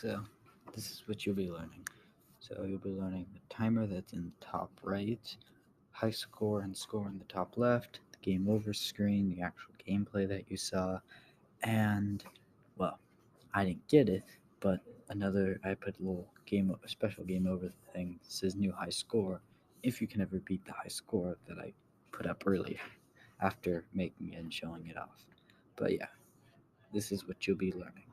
So this is what you'll be learning. So you'll be learning the timer that's in the top right, high score and score in the top left, the game over screen, the actual gameplay that you saw, and well, I didn't get it, but I put a special game over thing that says new high score. If you can ever beat the high score that I put up earlier, after making it and showing it off. But yeah, this is what you'll be learning.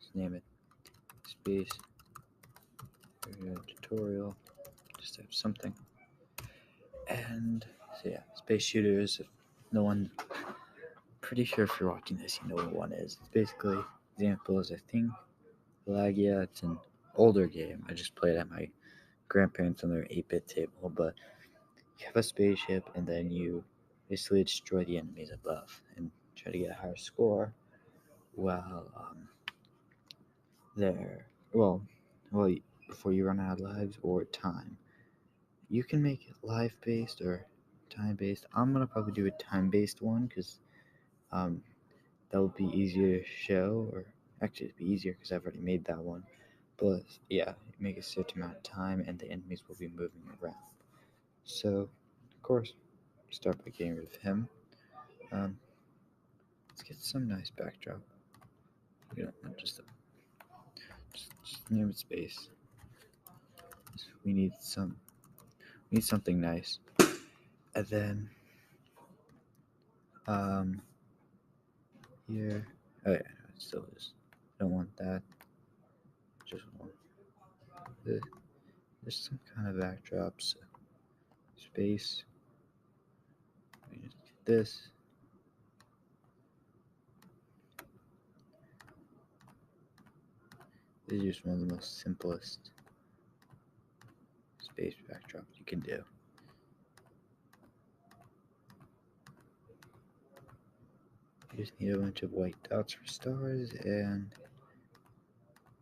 Just name it space tutorial. Just have something. And so yeah, space shooters. If no one, pretty sure if you're watching this, you know what one is. It's basically examples. I think Lagia. It's an older game. I just played at my grandparents on their 8-bit table. But you have a spaceship, and then you basically destroy the enemies above and try to get a higher score. While there, well, before you run out of lives or time. You can make it life based or time based. I'm gonna probably do a time based one because um, that would be easier to show, or actually it'd be easier because I've already made that one. But yeah, make a certain amount of time, and the enemies will be moving around. So, of course, start by getting rid of him. Um, let's get some nice backdrop. You know, just name it space. We need something nice, and then um, here. Oh yeah, no, it still is. Don't want that. Just want the, there's some kind of backdrop. So space. We just get this. This is just one of the most simplest space backdrops you can do. You just need a bunch of white dots for stars and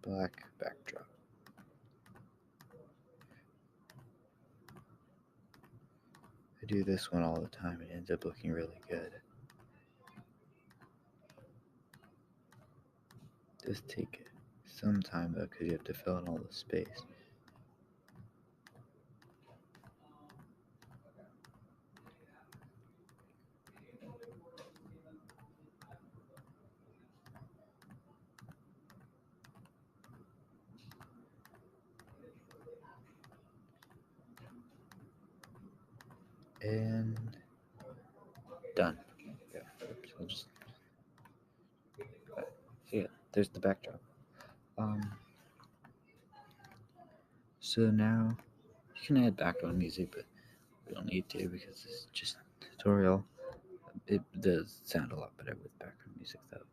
black backdrop. I do this one all the time. It ends up looking really good. It does take some time though because you have to fill in all the space. And done. Yeah. Oops, I'll just. So yeah, there's the backdrop. So now you can add background music, but we don't need to because it's just a tutorial. It does sound a lot better with background music though.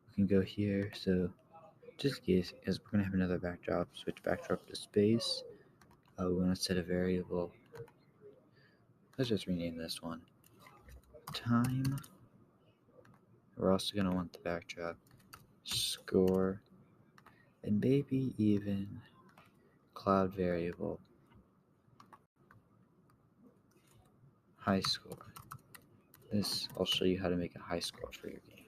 We can go here. So just in case, as we're gonna have another backdrop, switch backdrop to space. We want to set a variable. Let's just rename this one time. We're also gonna want the backdrop score and maybe even cloud variable high score. This I'll show you how to make a high score for your game.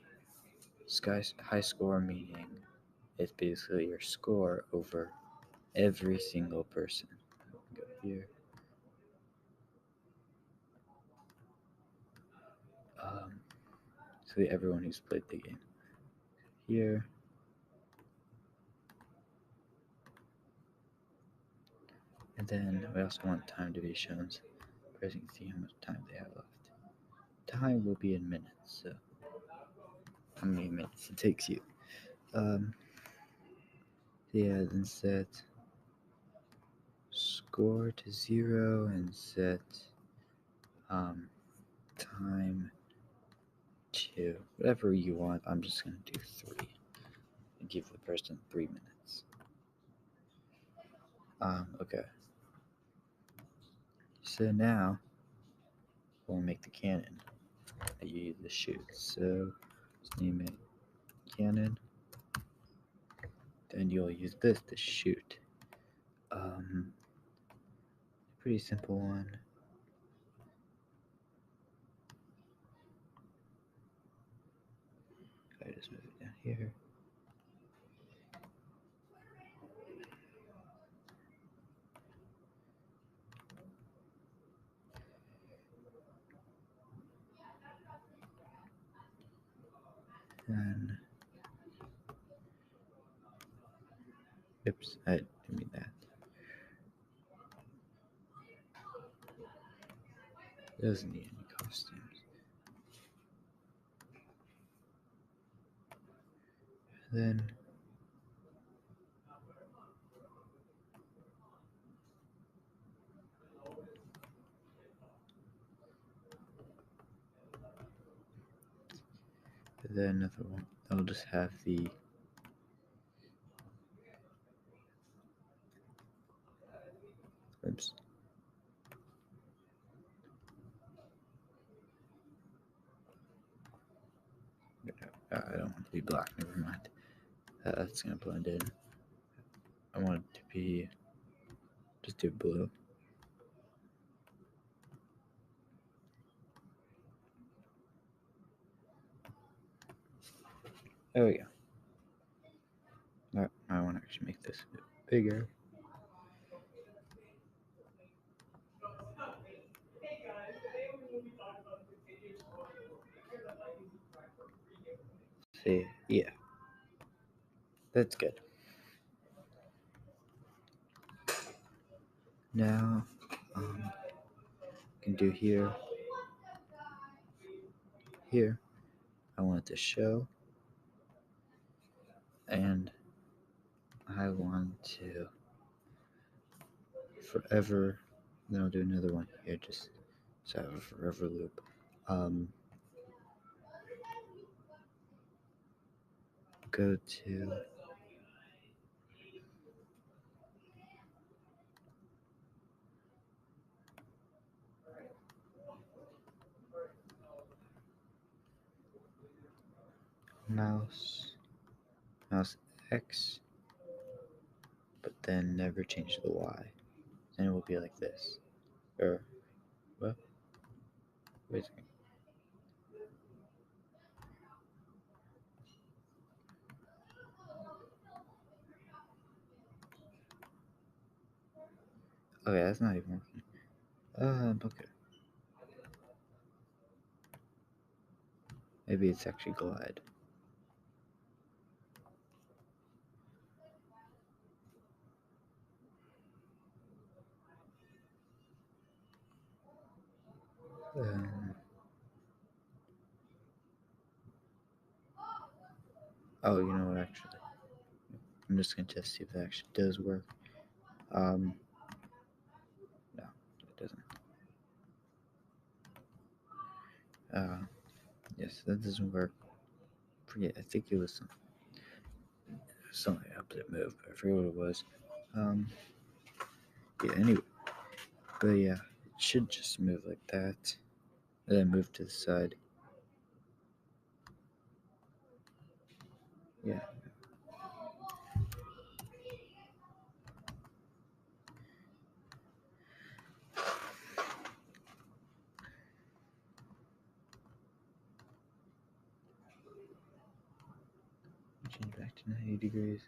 High score meaning it's basically your score over every single person. Go here. So everyone who's played the game. Here. And then we also want time to be shown. Pressing see how much time they have left. Time will be in minutes, so how many minutes it takes you. Yeah, then set score to 0 and set time to whatever you want. I'm just gonna do 3 and give the person 3 minutes. Okay. So now we'll make the cannon that you use to shoot. So let's name it cannon. Then you'll use this to shoot. Pretty simple one. I just move it down here. And oops, I didn't mean that. Doesn't need any costumes. Then another one. I'll just have the oops. I don't want it to be black. Never mind. That's gonna blend in. I want it to be just do blue. There we go. I want to actually make this a bit bigger. See, yeah, that's good. Now, can do here. Here, I want it to show, and I want to forever. Then I'll do another one here, just so I have a forever loop. Go to mouse X, but then never change the Y. And it will be like this. Or, what? Wait a second. Okay, that's not even working. Okay. Maybe it's actually glide. Oh, you know what, actually. I'm just going to test see if it actually does work. No, it doesn't. Yes, that doesn't work. Forget, I think it was something opposite move, but I forget what it was. Yeah, anyway. But yeah, it should just move like that. And then move to the side. Yeah. Change back to 90 degrees.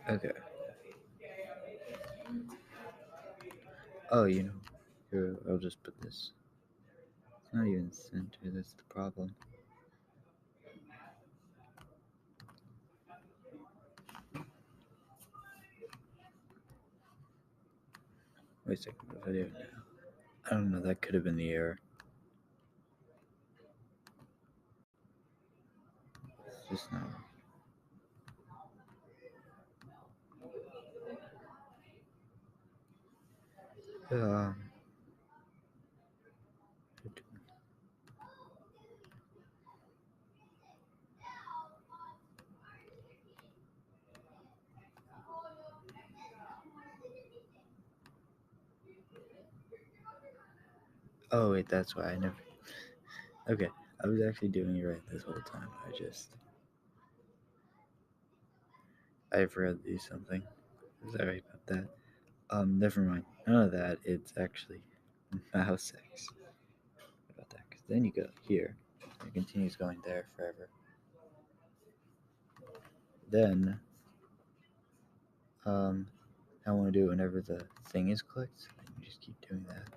Okay. Oh, you know, here, I'll just put this. It's not even center, that's the problem. Wait a second, what do I do now? I don't know, that could have been the error. It's just not. Oh wait, that's why I never. Okay, I was actually doing it right this whole time. I forgot to do something. Sorry about that. Never mind. None of that. It's actually mouse X. What about that? Because then you go here. It continues going there forever. Then, I want to do it whenever the thing is clicked. You just keep doing that.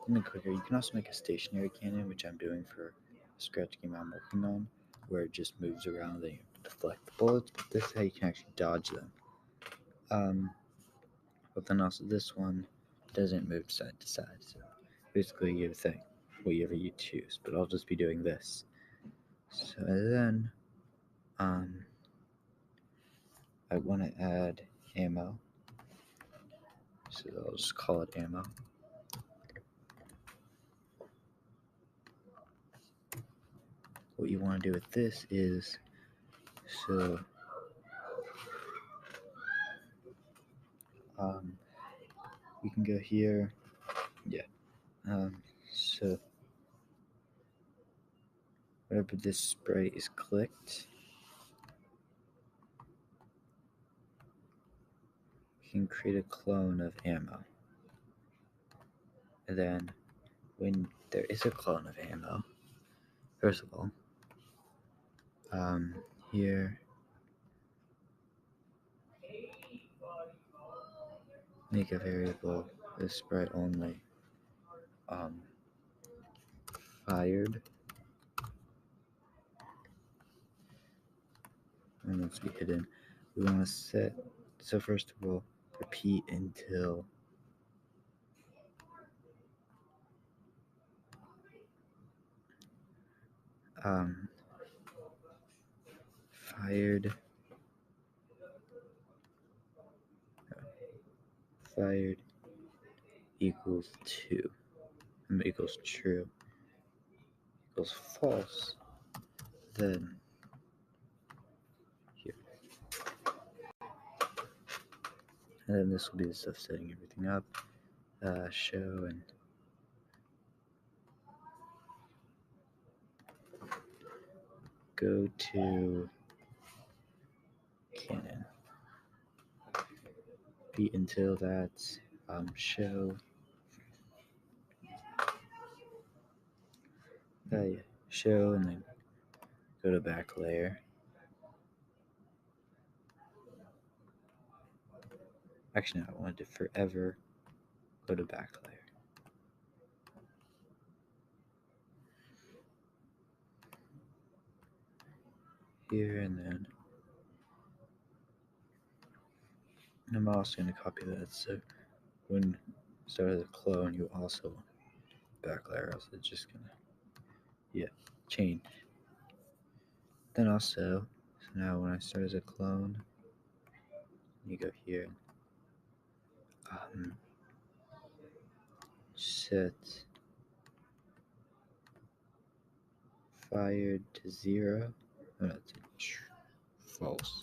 Then quicker. You can also make a stationary cannon, which I'm doing for a scratch game I'm working on, where it just moves around and you deflect the bullets. But this is how you can actually dodge them. But then also this one doesn't move side to side. So basically, you think whatever you choose. But I'll just be doing this. So then, I want to add ammo. So I'll just call it ammo. What you want to do with this is, so you can go here, yeah. So whenever this spray is clicked, you can create a clone of ammo. And then when there is a clone of ammo, first of all, here, make a variable this spray only fired, and once we hidden, we want to set, so first of all, repeat until fired equals 2, equals true, equals false, then here. And then this will be the stuff setting everything up, show, and go to cannon. Repeat until that's show. Yeah, show, and then go to back layer. Actually, no, I wanted to forever go to back layer. Here, and then I'm also going to copy that. So when start as a clone, you also want back layer. Also, it's just gonna change. Then also, so now when I start as a clone, you go here, set fired to 0. Oh, that's false.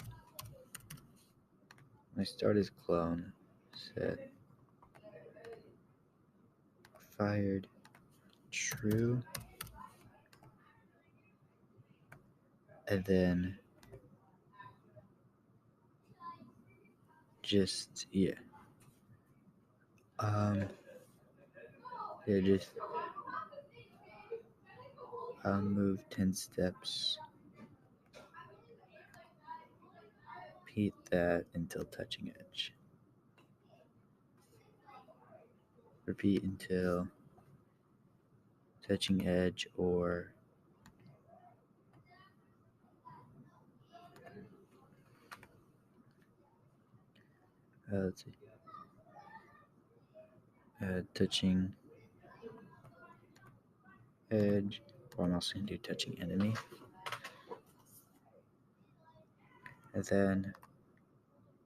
When I start as clone, set fired true, and then just just move 10 steps, repeat that until touching edge, repeat until touching edge, or let's see, touching edge, or I'm also going to do touching enemy, and then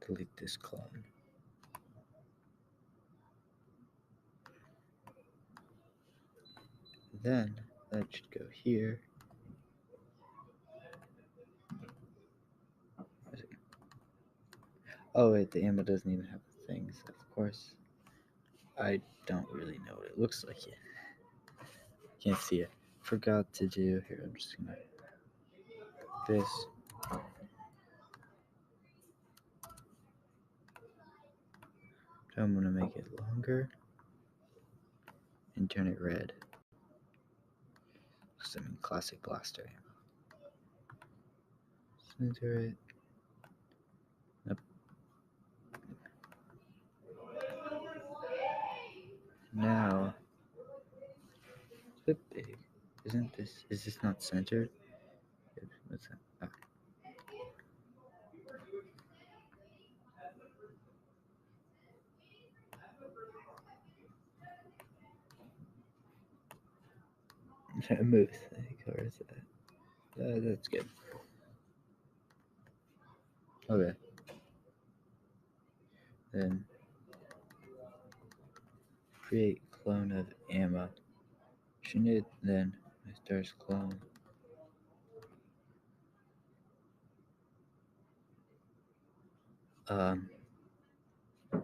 delete this clone. Then that should go here. Oh wait, the ammo doesn't even have the things. Of course, I don't really know what it looks like yet. Can't see it. Forgot to do here. I'm just gonna this. So I'm gonna make it longer and turn it red. Because I'm in classic blaster ammo. Center it. Up. Now it's a bit big. Is this not centered? What's that? Ah. A moose. Or is that? That's good. Okay. Then create clone of ammo. Shouldn't it then starts clone? Um, go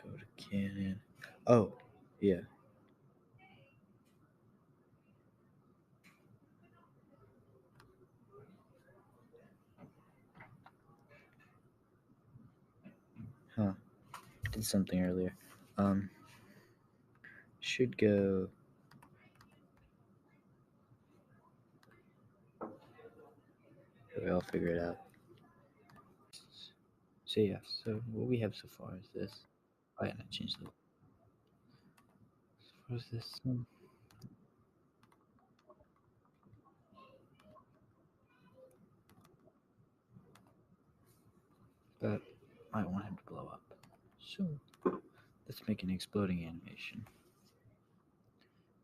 to cannon. Oh, yeah. Huh. Did something earlier. Should go. I'll figure it out. So yeah. So what we have so far is this. Oh yeah, I changed the. So far as this. But I want him to blow up. So let's make an exploding animation.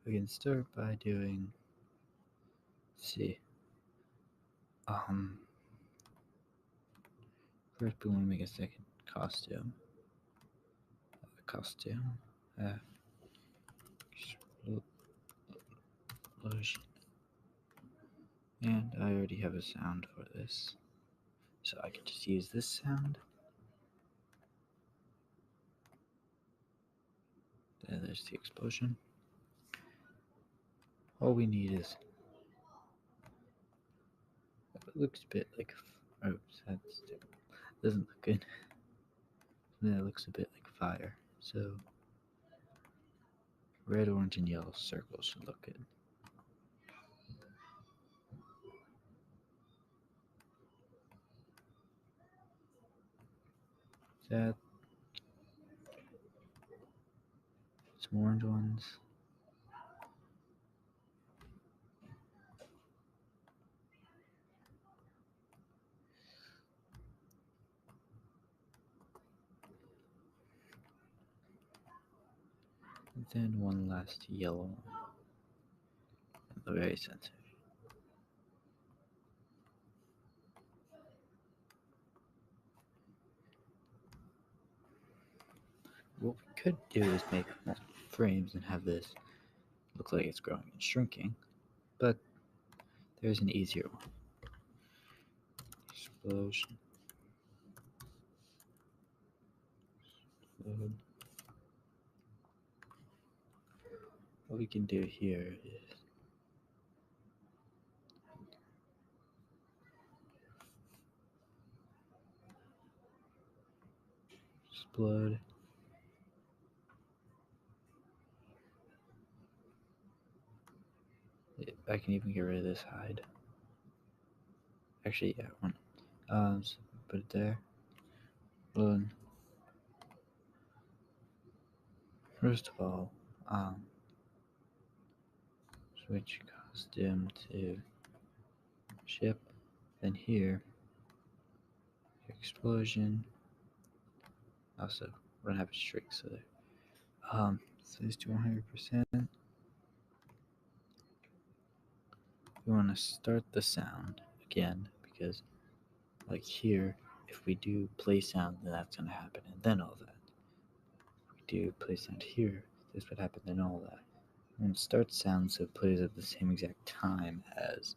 We can start by doing. Let's see. First we want to make a second costume. Costume. Explosion. And I already have a sound for this. So I can just use this sound. There's the explosion. All we need is. It looks a bit like. Oh, that doesn't look good. That looks a bit like fire. So red, orange, and yellow circles should look good. That. Some orange ones. And then one last yellow one at the very center. What we could do is make frames and have this look like it's growing and shrinking, but there's an easier one. Explosion. Explode. What we can do here is explode. I can even get rid of this hide. Actually, yeah, one. So put it there. Balloon. First of all, switch costume to ship. Then here, explosion. Also, we're gonna have a streak, so there. So let's do 100%. We want to start the sound again because, like here, if we do play sound, then that's gonna happen, and then all that. If we do play sound here, this would happen, then all that. And start sound so it plays at the same exact time as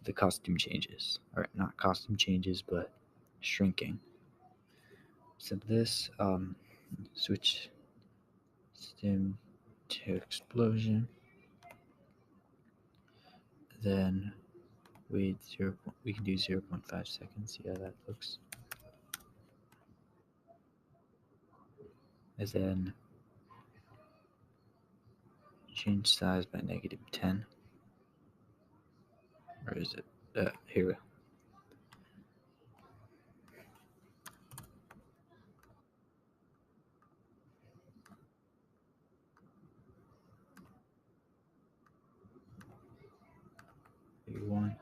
the costume changes, or not costume changes, but shrinking. So this switch stem to explosion. Then wait we can do 0.5 seconds. See how that looks. and then change size by -10. Or is it? Here we go. One.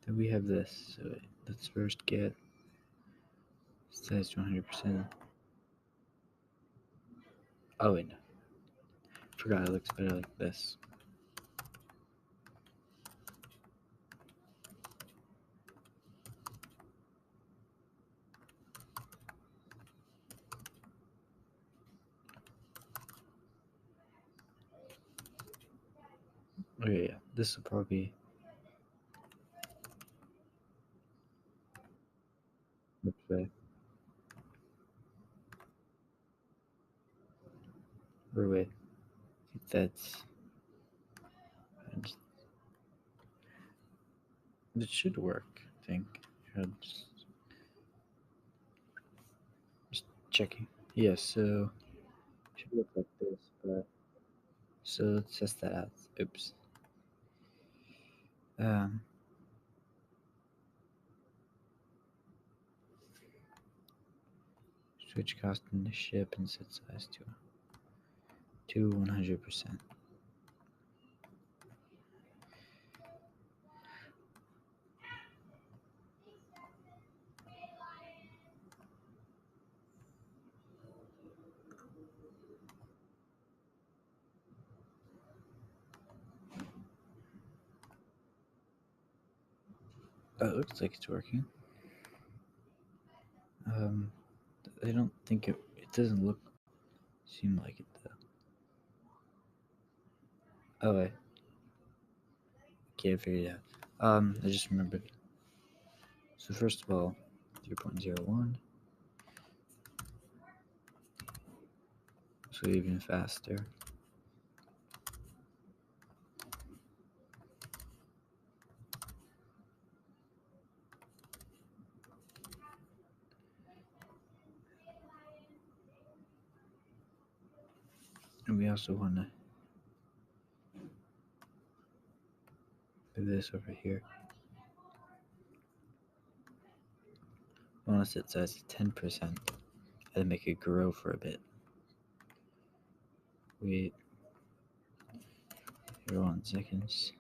Then we have this. So let's first get size to 100%. Oh wait, no. Forgot it looks better like this. Okay, yeah. This will probably look better. Or wait, that's. It should work, I think. Just checking. Yeah, so it should look like this, but so let's test that out. Oops. Um, switch cost and ship and set size to 100%. Oh, it looks like it's working. Um, I don't think it doesn't seem like it though. Oh, I can't figure it out. I just remembered. So first of all, 3.01. So even faster. And we also want to do this over here. I want to set size to 10% and make it grow for a bit. Wait. Here 1 seconds.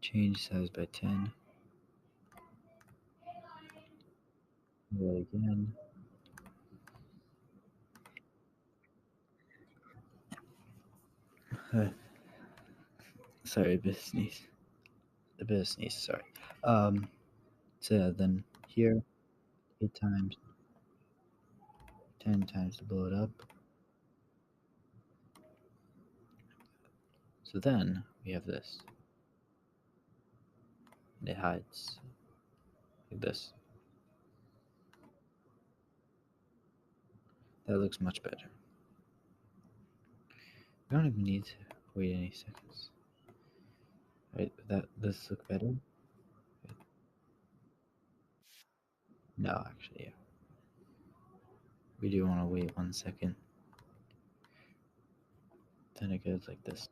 Change size by 10. Do that again. Sorry, a bit of sneeze. A bit of sneeze, sorry. So then here, 8 times, 10 times to blow it up. So then we have this. And it hides like this. That looks much better. We don't even need to wait any seconds. Right, this look better? No, actually, yeah. We do want to wait 1 second. Then it goes like this.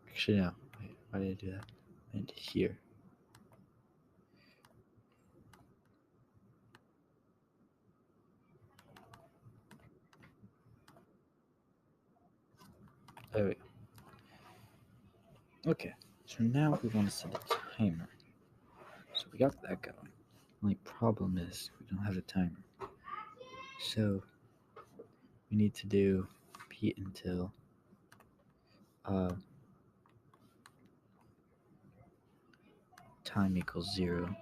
Actually, no. Wait, why did I do that? And here. There we go. Okay, so now we want to set a timer. So we got that going. Only problem is we don't have a timer. So we need to do repeat until time equals 0.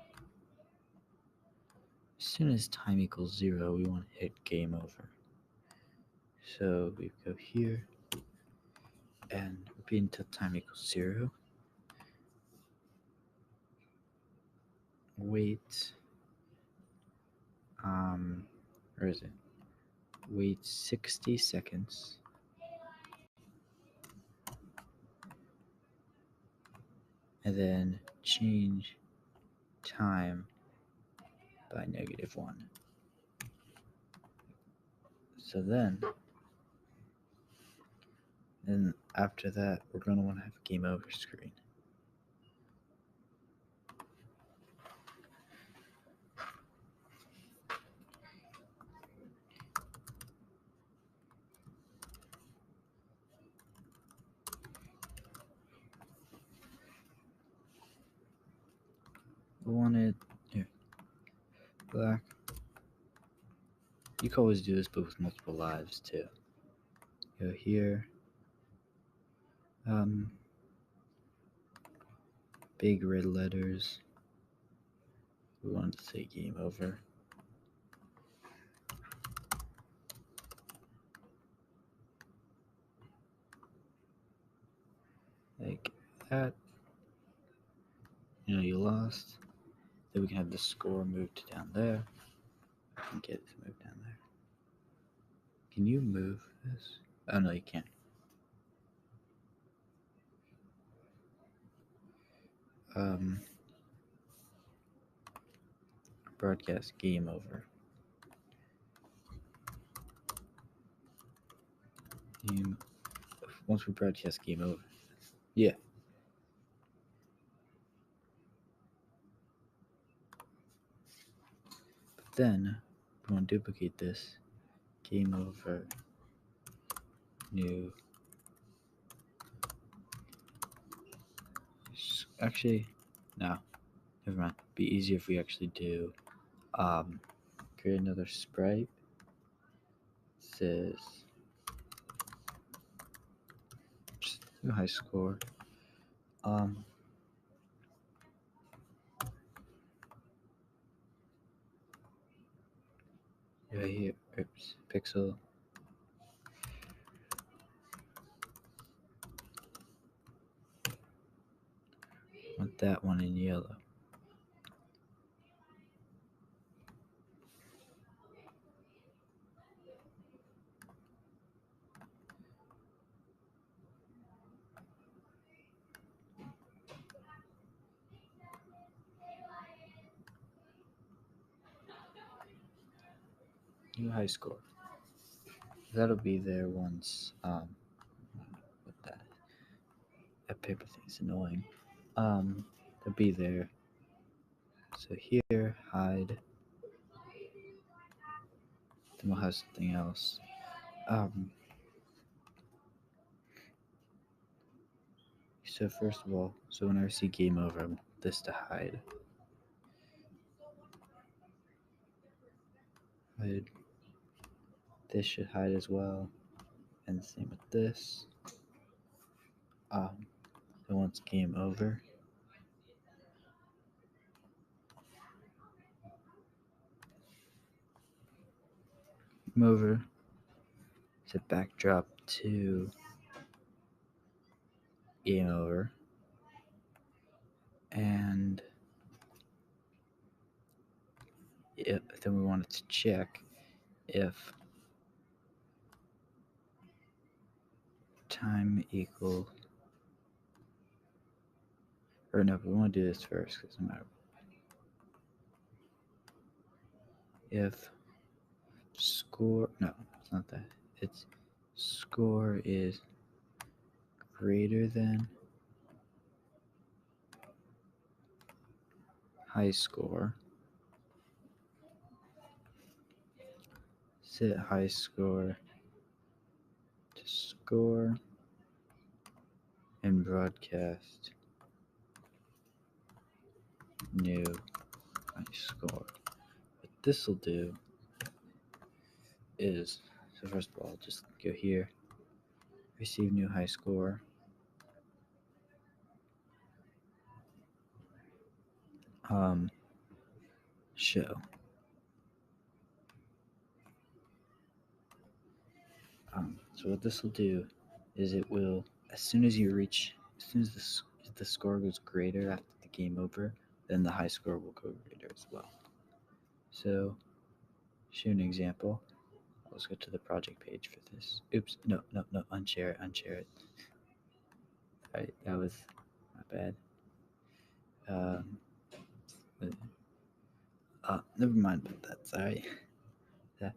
As soon as time equals 0, we want to hit game over. So we go here and repeat until time equals 0. Wait. Where is it? Wait 60 seconds. and then change time by -1. So then after that, we're going to want to have a game over screen. We want it here, black. You can always do this, but with multiple lives too. Go here. Big red letters. We want to say game over. Like that. You lost. Then we can have the score moved down there. I can get it to move down there. Can you move this? Oh no, you can't. Broadcast game over. Once we broadcast game over. Yeah. But then we want to duplicate this. Game over. New. Actually, no. Never mind. Be easier if we actually do create another sprite. Says just do high score. Right here, oops, pixel. Want that one in yellow. New high score. That'll be there once. What that paper thing's annoying. It'll be there. So here, hide. Then we'll have something else. So first of all, so whenever I see game over, I want this to hide. Hide. This should hide as well. And the same with this. Then once game over, set backdrop to game over, and then we wanted to check if time equals, or no, we want to do this first because no matter if score, no, it's not that, it's score is greater than high score, set high score to score and broadcast new high score. What this will do is, so first of all, just go here, receive new high score, show. So what this will do is it will, as soon as the score goes greater after the game over, then the high score will go greater as well. So, show an example. Let's go to the project page for this. Oops, no, unshare it. Alright, that was my bad. Um, Never mind about that. Sorry. Yeah.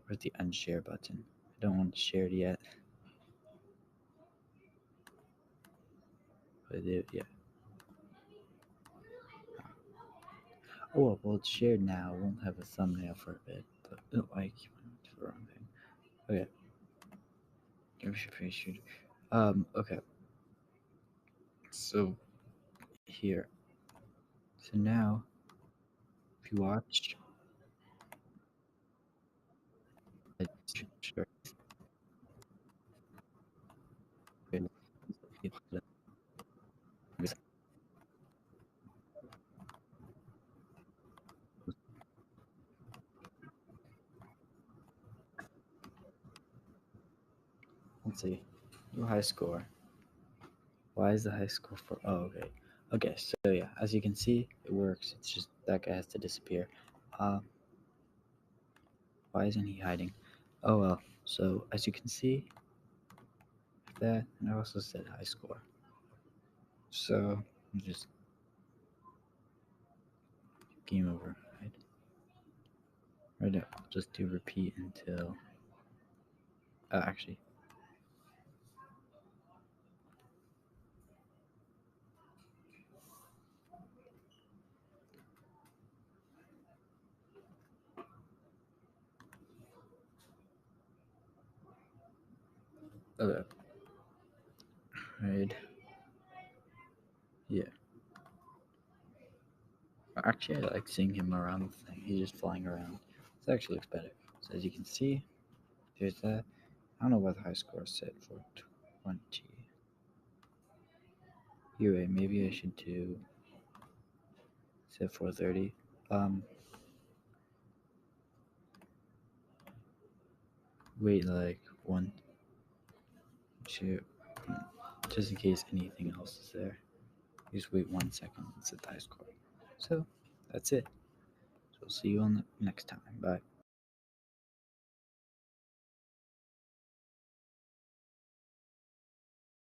Where's the unshare button? I don't want to share it yet. But yeah. Oh well, it's shared now. It won't have a thumbnail for a bit. But oh, I keep on to the wrong thing. Okay. Give me pretty sure. Okay. So here. So now, if you watch, sure. Let's see. Your high score. Why is the high score for? Oh, okay. Okay, so yeah, as you can see, it works. It's just that guy has to disappear. Uh, why isn't he hiding? Oh well. So as you can see, that, and I also said high score. So just game over, right? Right now, just do repeat until. Actually, okay, right. Yeah. Actually, I like seeing him around the thing. He's just flying around. This actually looks better. So as you can see, there's that. I don't know what the high score is set for 20. Anyway, maybe I should do set for 30. Um, Wait like one, two, just in case anything else is there. Just wait 1 second and set the high score. So that's it. So see you on the next time. Bye.